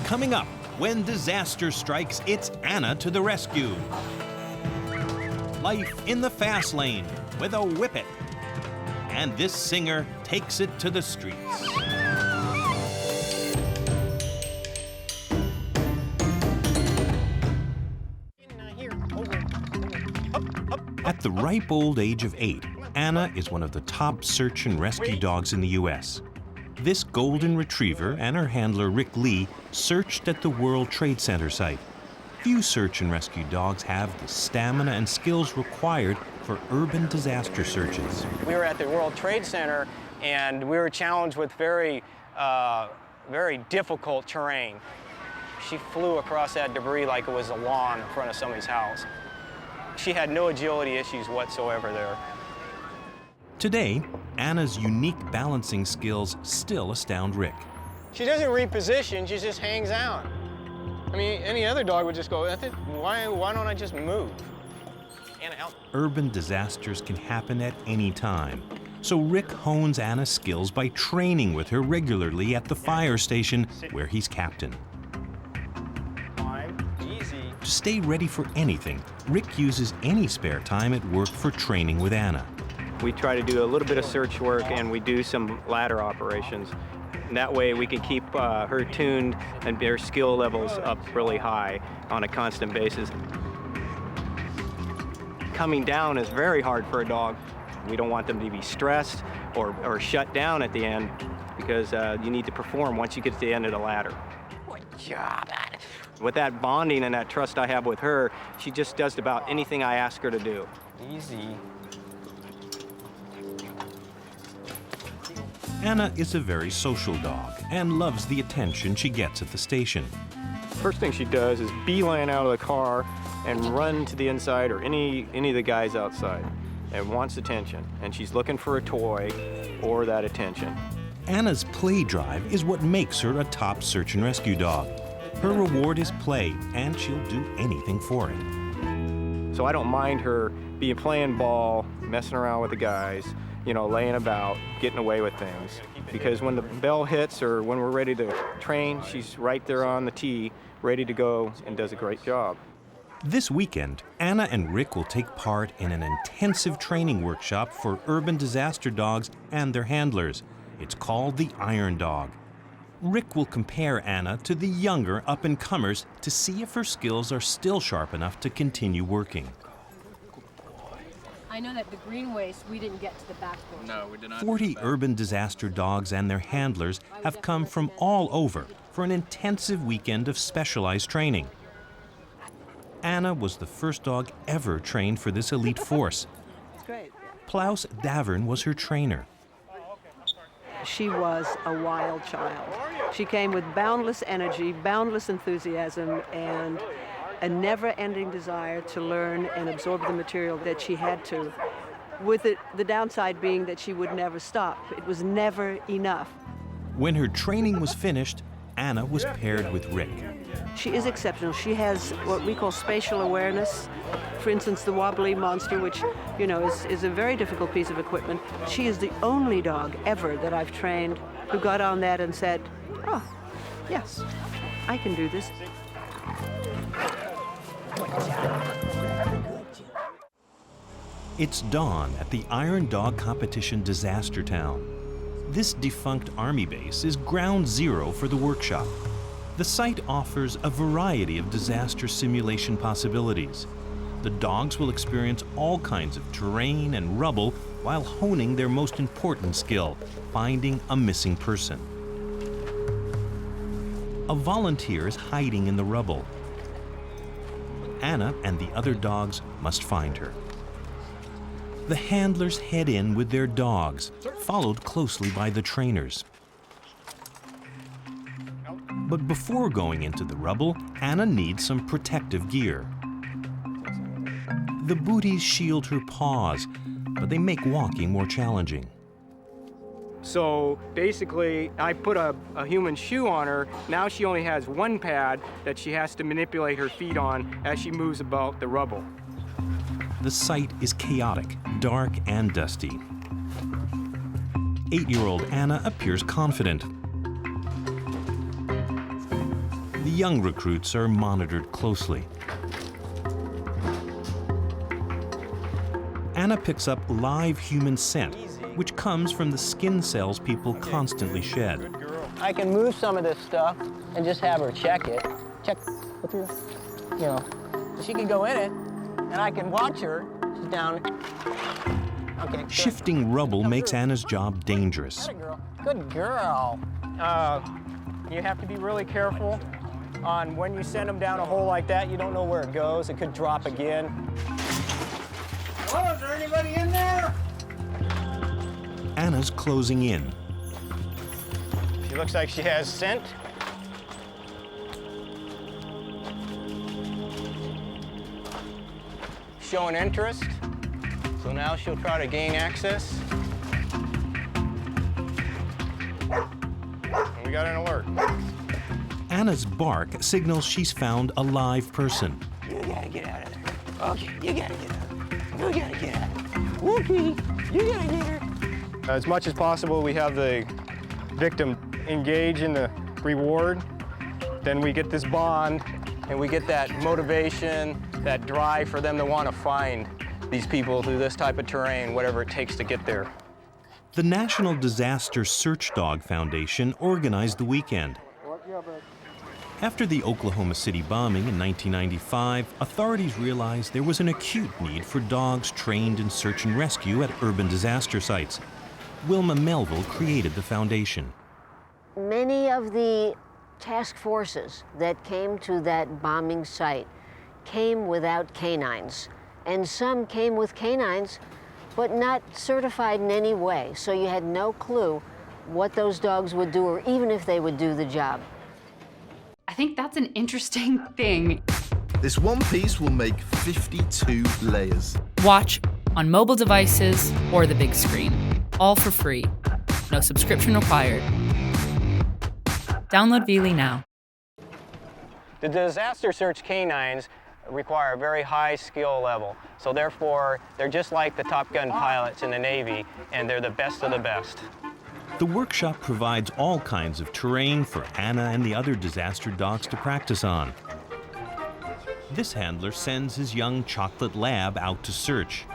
Coming up, when disaster strikes, it's Anna to the rescue. Life in the fast lane with a whippet. And this singer takes it to the streets. At the ripe old age of 8, Anna is one of the top search and rescue dogs in the U.S. This golden retriever and her handler Rick Lee searched at the World Trade Center site. Few search and rescue dogs have the stamina and skills required for urban disaster searches. We were at the World Trade Center and we were challenged with very difficult terrain. She flew across that debris like it was a lawn in front of somebody's house. She had no agility issues whatsoever there. Today, Anna's unique balancing skills still astound Rick. She doesn't reposition, she just hangs out. I mean, any other dog would just go, why don't I just move? Anna, out. Urban disasters can happen at any time. So Rick hones Anna's skills by training with her regularly at the fire station where he's captain. Easy. To stay ready for anything, Rick uses any spare time at work for training with Anna. We try to do a little bit of search work and we do some ladder operations. And that way we can keep her tuned and their skill levels up really high on a constant basis. Coming down is very hard for a dog. We don't want them to be stressed or shut down at the end because you need to perform once you get to the end of the ladder. Good job, Anna. With that bonding and that trust I have with her, she just does about anything I ask her to do. Easy. Anna is a very social dog and loves the attention she gets at the station. First thing she does is beeline out of the car and run to the inside or any of the guys outside and wants attention. And she's looking for a toy or that attention. Anna's play drive is what makes her a top search and rescue dog. Her reward is play, and she'll do anything for it. So I don't mind her playing ball, messing around with the guys, you know, laying about, getting away with things. Because when the bell hits or when we're ready to train, she's right there on the tee, ready to go, and does a great job. This weekend, Anna and Rick will take part in an intensive training workshop for urban disaster dogs and their handlers. It's called the Iron Dog. Rick will compare Anna to the younger up-and-comers to see if her skills are still sharp enough to continue working. I know that the green waste, we didn't get to the backboard. No, we did not. 40 urban disaster dogs and their handlers have come from all over for an intensive weekend of specialized training. Anna was the first dog ever trained for this elite force. Klaus Davern was her trainer. She was a wild child. She came with boundless energy, boundless enthusiasm, and a never-ending desire to learn and absorb the material that she had to, with it, the downside being that she would never stop. It was never enough. When her training was finished, Anna was paired with Rick. She is exceptional. She has what we call spatial awareness. For instance, the wobbly monster, which, you know, is a very difficult piece of equipment. She is the only dog ever that I've trained who got on that and said, oh, yes, I can do this. It's dawn at the Iron Dog Competition Disaster Town. This defunct army base is ground zero for the workshop. The site offers a variety of disaster simulation possibilities. The dogs will experience all kinds of terrain and rubble while honing their most important skill, finding a missing person. A volunteer is hiding in the rubble. Anna and the other dogs must find her. The handlers head in with their dogs, followed closely by the trainers. But before going into the rubble, Anna needs some protective gear. The booties shield her paws, but they make walking more challenging. So basically, I put a human shoe on her. Now she only has one pad that she has to manipulate her feet on as she moves about the rubble. The site is chaotic, dark, and dusty. 8-year-old Anna appears confident. The young recruits are monitored closely. Anna picks up live human scent, which comes from the skin cells people constantly shed. I can move some of this stuff and just have her check it. Check, go through, you know. She can go in it, and I can watch her. She's down. Okay, good. Shifting rubble makes Anna's job dangerous. Good girl. You have to be really careful on when you send them down a hole like that. You don't know where it goes. It could drop again. Oh, is there anybody in there? Anna's closing in. She looks like she has scent. Showing interest. So now she'll try to gain access. And we got an alert. Anna's bark signals she's found a live person. You gotta get out of there. Okay, you gotta get out. You gotta get out. Whoopee, you gotta get her. As much as possible, we have the victim engage in the reward. Then we get this bond, and we get that motivation, that drive for them to want to find these people through this type of terrain, whatever it takes to get there. The National Disaster Search Dog Foundation organized the weekend. After the Oklahoma City bombing in 1995, authorities realized there was an acute need for dogs trained in search and rescue at urban disaster sites. Wilma Melville created the foundation. Many of the task forces that came to that bombing site came without canines, and some came with canines, but not certified in any way, so you had no clue what those dogs would do or even if they would do the job. I think that's an interesting thing. This one piece will make 52 layers. Watch on mobile devices or the big screen, all for free. No subscription required. Download Veely now. The disaster search canines require a very high skill level. So therefore, they're just like the Top Gun pilots in the Navy, and they're the best of the best. The workshop provides all kinds of terrain for Anna and the other disaster dogs to practice on. This handler sends his young chocolate lab out to search.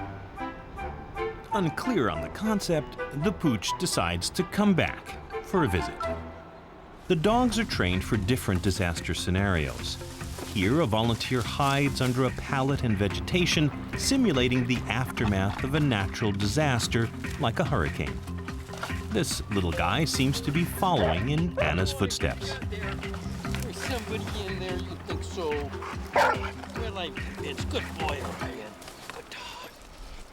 Unclear on the concept, the pooch decides to come back for a visit. The dogs are trained for different disaster scenarios. Here, a volunteer hides under a pallet and vegetation, simulating the aftermath of a natural disaster like a hurricane. This little guy seems to be following in Anna's footsteps. There's somebody in there, you think so? Well, I'm convinced. Good boy, Ryan. Good dog.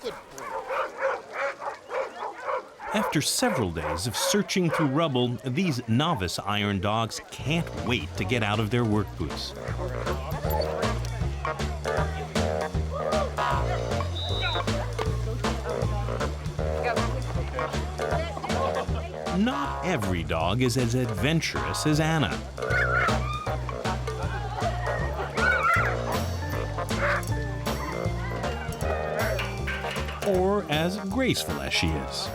Good boy. After several days of searching through rubble, these novice iron dogs can't wait to get out of their work boots. Not every dog is as adventurous as Anna. Or as graceful as she is.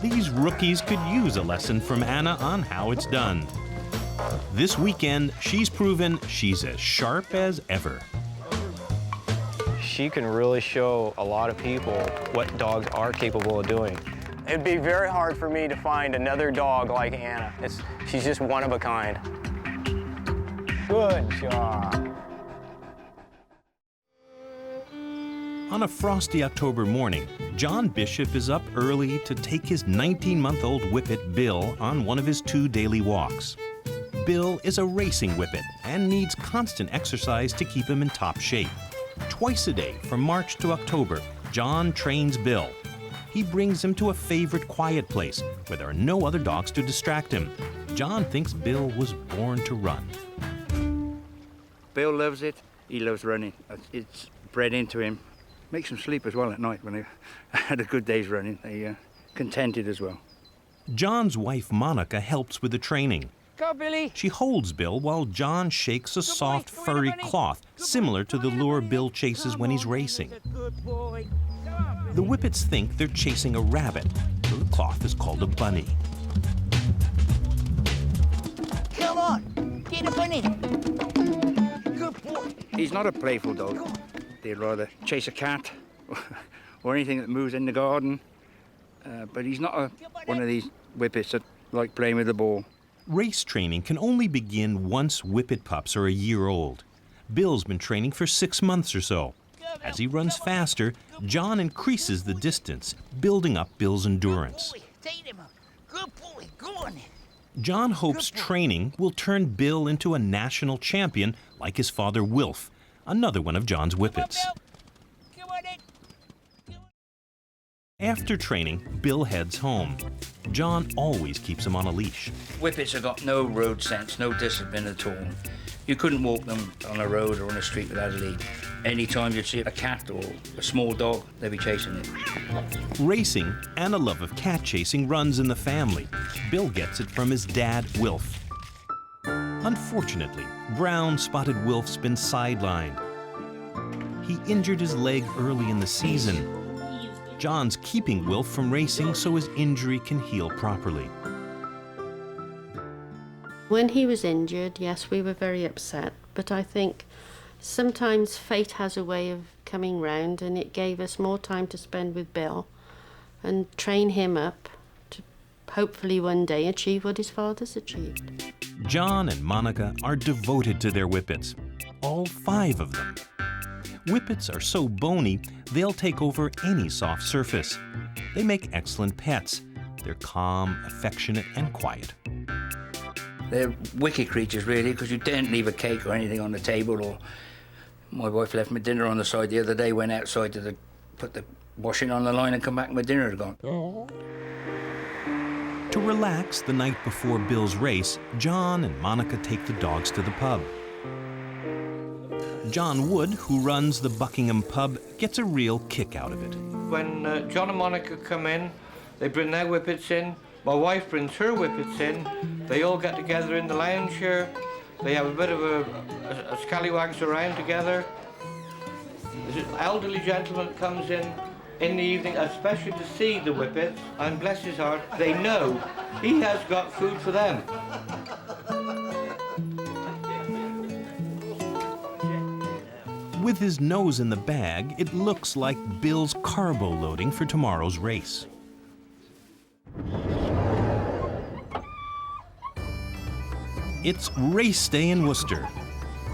These rookies could use a lesson from Anna on how it's done. This weekend, she's proven she's as sharp as ever. She can really show a lot of people what dogs are capable of doing. It'd be very hard for me to find another dog like Anna. She's just one of a kind. Good job. On a frosty October morning, John Bishop is up early to take his 19-month-old whippet, Bill, on one of his 2 daily walks. Bill is a racing whippet and needs constant exercise to keep him in top shape. Twice a day from March to October, John trains Bill. He brings him to a favorite quiet place where there are no other dogs to distract him. John thinks Bill was born to run. Bill loves it. He loves running. It's bred into him. Makes him sleep as well at night when they had a good day's running. They contented as well. John's wife Monica helps with the training. Go, Billy. She holds Bill while John shakes a soft, furry cloth similar to the lure Bill chases when he's racing. Good boy. The whippets think they're chasing a rabbit, so the cloth is called a bunny. Come on, get a bunny. Good boy. He's not a playful dog. They'd rather chase a cat or anything that moves in the garden. But he's not one of these whippets that like playing with the ball. Race training can only begin once whippet pups are a year old. Bill's been training for 6 months or so. As he runs faster, John increases the distance, building up Bill's endurance. Good boy, go on. John hopes training will turn Bill into a national champion like his father Wilf, another one of John's whippets. After training, Bill heads home. John always keeps him on a leash. Whippets have got no road sense, no discipline at all. You couldn't walk them on a road or on a street without a lead. Anytime you'd see a cat or a small dog, they'd be chasing it. Racing and a love of cat chasing runs in the family. Bill gets it from his dad, Wilf. Unfortunately, brown-spotted Wilf's been sidelined. He injured his leg early in the season. John's keeping Wilf from racing so his injury can heal properly. When he was injured, yes, we were very upset, but I think sometimes fate has a way of coming round, and it gave us more time to spend with Bill and train him up to hopefully one day achieve what his father's achieved. John and Monica are devoted to their whippets, all 5 of them. Whippets are so bony, they'll take over any soft surface. They make excellent pets. They're calm, affectionate, and quiet. They're wicked creatures, really, because you daren't leave a cake or anything on the table. Or my wife left my dinner on the side the other day, went outside to put the washing on the line and come back and my dinner had gone. To relax the night before Bill's race, John and Monica take the dogs to the pub. John Wood, who runs the Buckingham pub, gets a real kick out of it. When John and Monica come in, they bring their whippets in. My wife brings her whippets in. They all get together in the lounge here. They have a bit of a scallywags around together. There's an elderly gentleman that comes in the evening, especially to see the whippets, and bless his heart, they know he has got food for them. With his nose in the bag, it looks like Bill's carbo loading for tomorrow's race. It's race day in Worcester.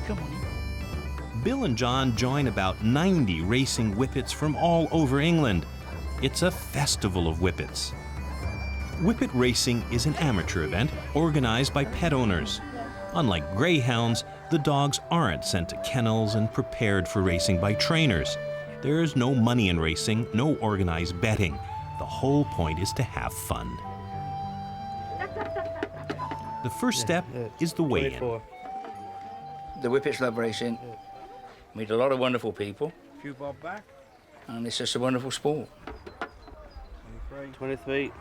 Come on. Bill and John join about 90 racing whippets from all over England. It's a festival of whippets. Whippet racing is an amateur event organized by pet owners. Unlike greyhounds, the dogs aren't sent to kennels and prepared for racing by trainers. There's no money in racing, no organized betting. The whole point is to have fun. The first step is the weigh-in. The whippets love racing. Meet a lot of wonderful people. A few bob back. And it's just a wonderful sport. 23.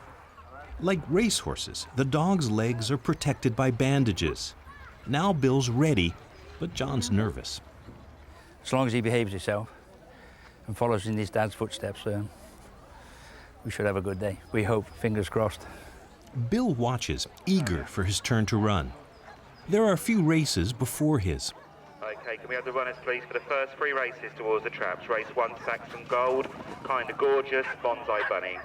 Like racehorses, the dog's legs are protected by bandages. Now Bill's ready, but John's nervous. As long as he behaves himself and follows in his dad's footsteps, we should have a good day. We hope, fingers crossed. Bill watches, eager for his turn to run. There are a few races before his. Okay, can we have the runners, please, for the first 3 races towards the traps? Race 1, Saxon Gold, Kinda Gorgeous, Bonsai Bunny.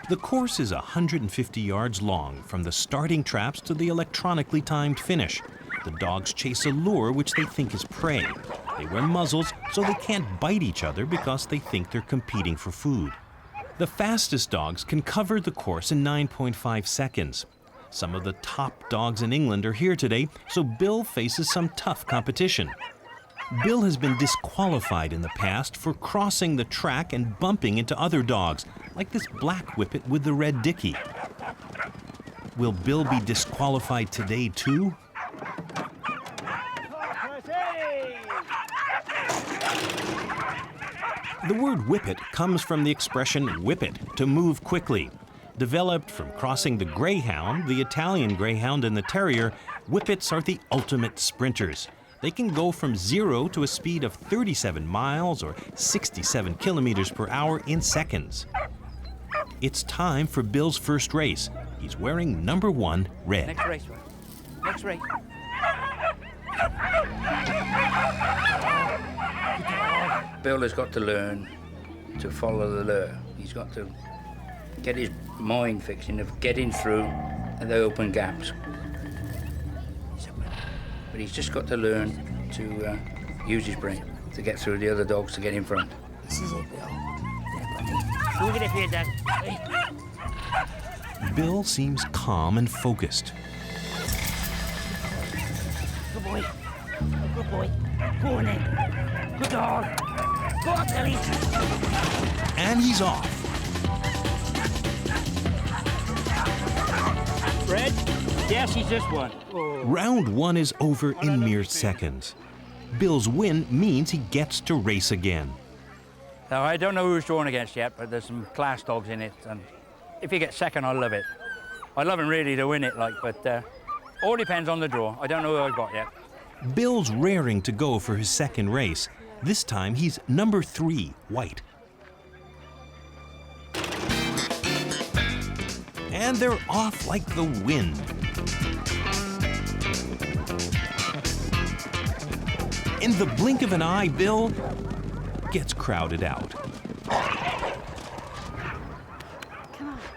The course is 150 yards long, from the starting traps to the electronically timed finish. The dogs chase a lure which they think is prey. They wear muzzles so they can't bite each other because they think they're competing for food. The fastest dogs can cover the course in 9.5 seconds. Some of the top dogs in England are here today, so Bill faces some tough competition. Bill has been disqualified in the past for crossing the track and bumping into other dogs, like this black whippet with the red dicky. Will Bill be disqualified today too? The word whippet comes from the expression whippet, to move quickly. Developed from crossing the greyhound, the Italian greyhound, and the terrier, whippets are the ultimate sprinters. They can go from 0 to a speed of 37 miles or 67 kilometers per hour in seconds. It's time for Bill's first race. He's wearing number 1 red. Next race, next race. Bill has got to learn to follow the lure. He's got to get his mind fixing of getting through the open gaps. But he's just got to learn to use his brain to get through the other dogs to get in front. This is it, Bill. Look at it here, Dad. Bill seems calm and focused. Good boy. Good boy. Go on then. Good dog. Go on, Billy. And he's off. Red? Yes, he's this one. Oh. Round 1 is over in mere seconds. Bill's win means he gets to race again. So I don't know who he's drawn against yet, but there's some class dogs in it. And if you get second, I love it. I love him really to win it, but all depends on the draw. I don't know who I've got yet. Bill's raring to go for his second race. This time he's number 3, white. And they're off like the wind. In the blink of an eye, Bill gets crowded out.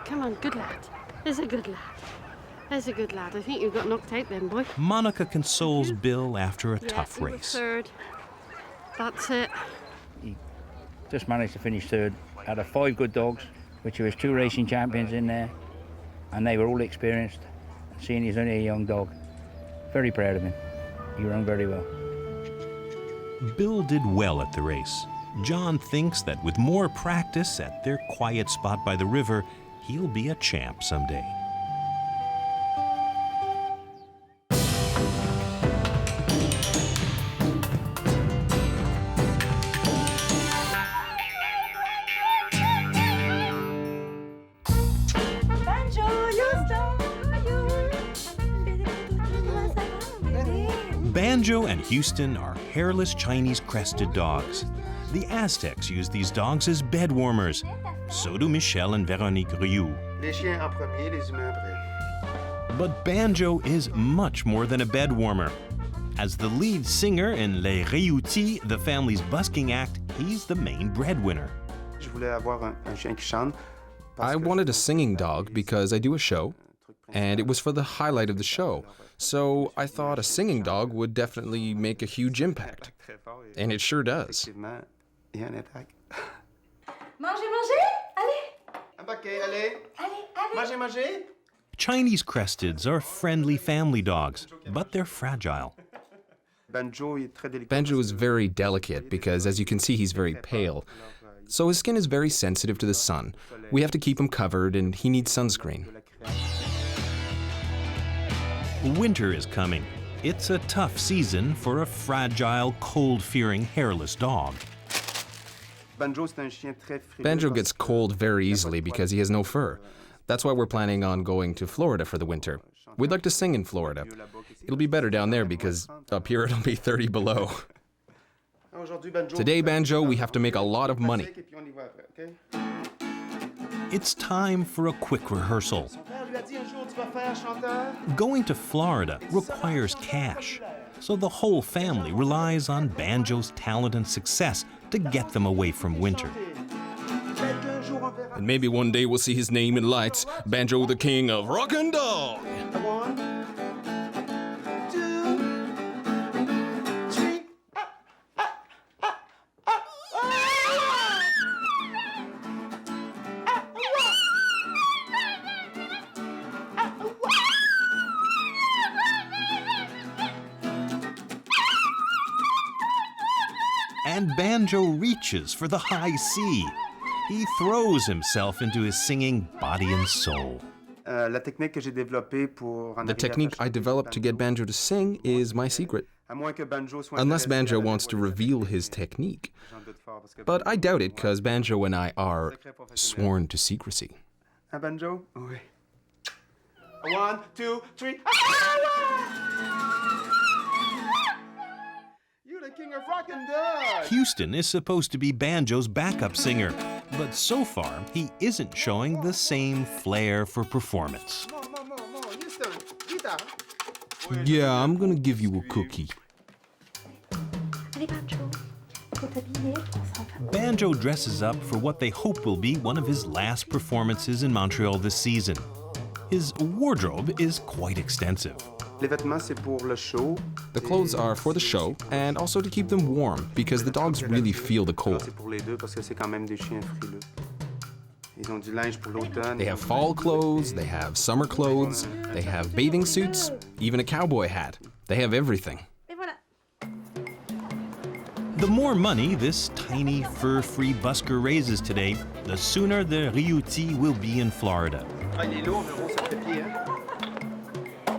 Come on, good lad. There's a good lad. There's a good lad. I think you got knocked out then, boy. Monica consoles Bill after a tough race. Third. That's it. He just managed to finish third out of 5 good dogs, which there was 2 racing champions in there, and they were all experienced. Seeing he's only a young dog, very proud of him. He ran very well. Bill did well at the race. John thinks that with more practice at their quiet spot by the river, he'll be a champ someday. Banjo and Houston are hairless Chinese-Crested dogs. The Aztecs use these dogs as bed warmers. So do Michel and Véronique Rioux. Les chiens en premier, les humains après. But Banjo is much more than a bed warmer. As the lead singer in Les Réutis, the family's busking act, he's the main breadwinner. Je voulais avoir un chien qui chante. I wanted a singing dog because I do a show, and it was for the highlight of the show. So I thought a singing dog would definitely make a huge impact. And it sure does. Mangez, mangez! Allez! Un paquet, allez! Mangez, mangez! Chinese-Cresteds are friendly family dogs, but they're fragile. Banjo is very delicate because, as you can see, he's very pale. So his skin is very sensitive to the sun. We have to keep him covered, and he needs sunscreen. Winter is coming. It's a tough season for a fragile, cold-fearing, hairless dog. Banjo gets cold very easily because he has no fur. That's why we're planning on going to Florida for the winter. We'd like to sing in Florida. It'll be better down there because up here it'll be 30 below. Today, Banjo, we have to make a lot of money. It's time for a quick rehearsal. Going to Florida requires cash, so the whole family relies on Banjo's talent and success to get them away from winter. And maybe one day we'll see his name in lights, Banjo the King of Rock and Dog. 1, 2, 3. And Banjo reaches for the high C. He throws himself into his singing body and soul. The technique I developed to get Banjo to sing is my secret. Unless Banjo wants to reveal his technique. But I doubt it, because Banjo and I are sworn to secrecy. Banjo? Oui. 1, 2, 3. You're the king of rock and roll. Houston is supposed to be Banjo's backup singer, but so far he isn't showing the same flair for performance. Houston, guitar. Yeah, I'm gonna give you a cookie. Banjo dresses up for what they hope will be one of his last performances in Montreal this season. His wardrobe is quite extensive. The clothes are for the show and also to keep them warm, because the dogs really feel the cold. They have fall clothes, they have summer clothes, they have bathing suits, even a cowboy hat. They have everything. The more money this tiny fur-free busker raises today, the sooner the Riuti will be in Florida.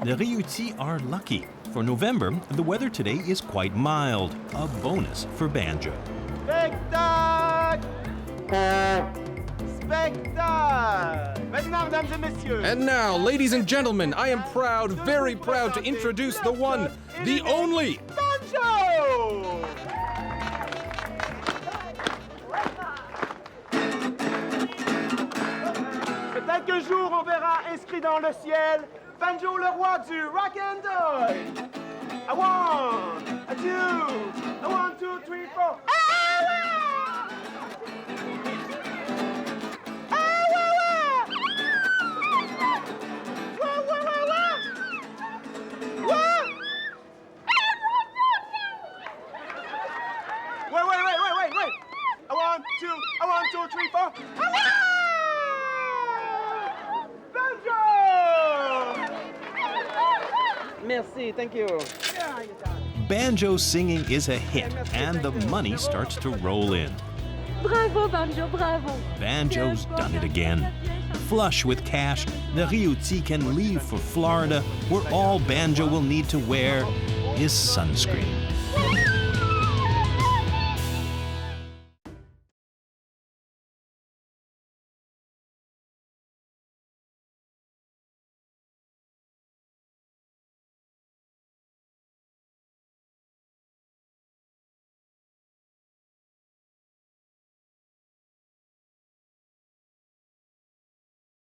The Riuti are lucky. For November, the weather today is quite mild, a bonus for Banjo. Spectacle! Spectacle! Maintenant, mesdames et messieurs. And now, ladies and gentlemen, I am proud, very proud to introduce the one, the only Banjo! Peut-être qu'un jour on verra inscrit dans le ciel Banjo, le roi du rock and roll. A 1, a 2, a 1, 2, 3, 4. Wait. A 1, 2, a 1, 2, 3, 4. Banjo! Merci, thank you. Banjo singing is a hit, and the money starts to roll in. Bravo, Banjo, bravo. Banjo's done it again. Flush with cash, the Riuti can leave for Florida, where all Banjo will need to wear is sunscreen.